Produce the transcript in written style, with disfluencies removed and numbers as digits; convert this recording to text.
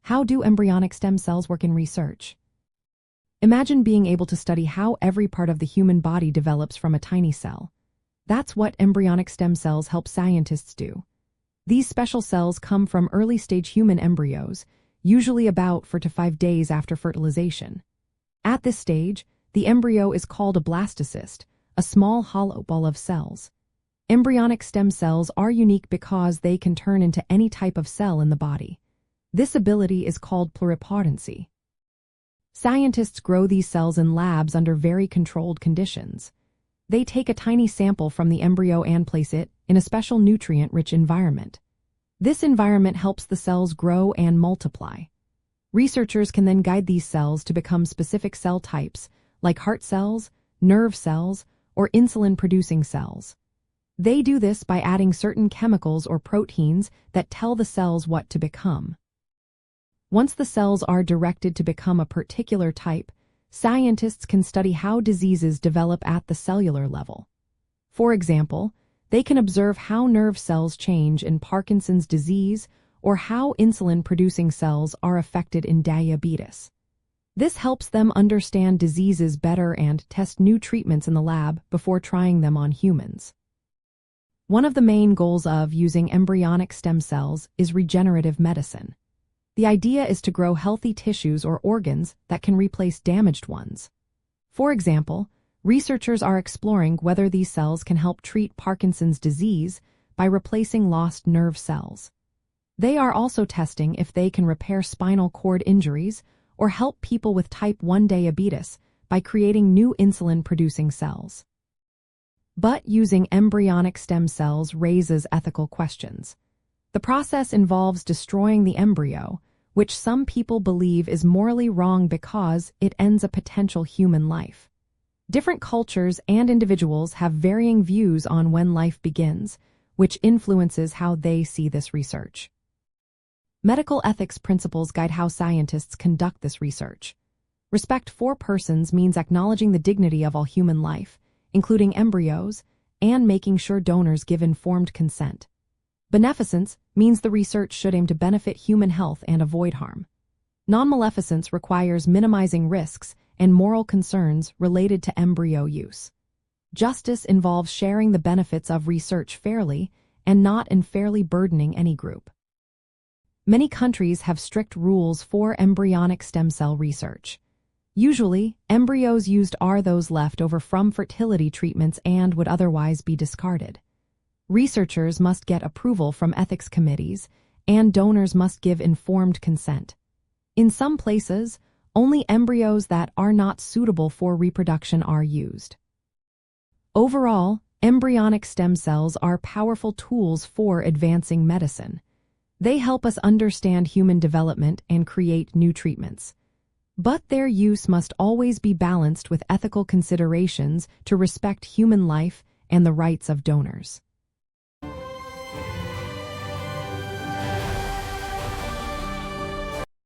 How do embryonic stem cells work in research? Imagine being able to study how every part of the human body develops from a tiny cell. That's what embryonic stem cells help scientists do. These special cells come from early-stage human embryos, usually about 4 to 5 days after fertilization. At this stage, the embryo is called a blastocyst, a small hollow ball of cells. Embryonic stem cells are unique because they can turn into any type of cell in the body. This ability is called pluripotency. Scientists grow these cells in labs under very controlled conditions. They take a tiny sample from the embryo and place it in a special nutrient-rich environment. This environment helps the cells grow and multiply. Researchers can then guide these cells to become specific cell types, like heart cells, nerve cells, or insulin-producing cells. They do this by adding certain chemicals or proteins that tell the cells what to become. Once the cells are directed to become a particular type, scientists can study how diseases develop at the cellular level. For example, they can observe how nerve cells change in Parkinson's disease or how insulin-producing cells are affected in diabetes. This helps them understand diseases better and test new treatments in the lab before trying them on humans. One of the main goals of using embryonic stem cells is regenerative medicine. The idea is to grow healthy tissues or organs that can replace damaged ones. For example, researchers are exploring whether these cells can help treat Parkinson's disease by replacing lost nerve cells. They are also testing if they can repair spinal cord injuries or help people with type 1 diabetes by creating new insulin-producing cells. But using embryonic stem cells raises ethical questions. The process involves destroying the embryo, which some people believe is morally wrong because it ends a potential human life. Different cultures and individuals have varying views on when life begins, which influences how they see this research. Medical ethics principles guide how scientists conduct this research. Respect for persons means acknowledging the dignity of all human life, including embryos, and making sure donors give informed consent. Beneficence means the research should aim to benefit human health and avoid harm. Non-maleficence requires minimizing risks and moral concerns related to embryo use. Justice involves sharing the benefits of research fairly and not unfairly burdening any group. Many countries have strict rules for embryonic stem cell research. Usually, embryos used are those left over from fertility treatments and would otherwise be discarded. Researchers must get approval from ethics committees, and donors must give informed consent. In some places, only embryos that are not suitable for reproduction are used. Overall, embryonic stem cells are powerful tools for advancing medicine. They help us understand human development and create new treatments. But their use must always be balanced with ethical considerations to respect human life and the rights of donors.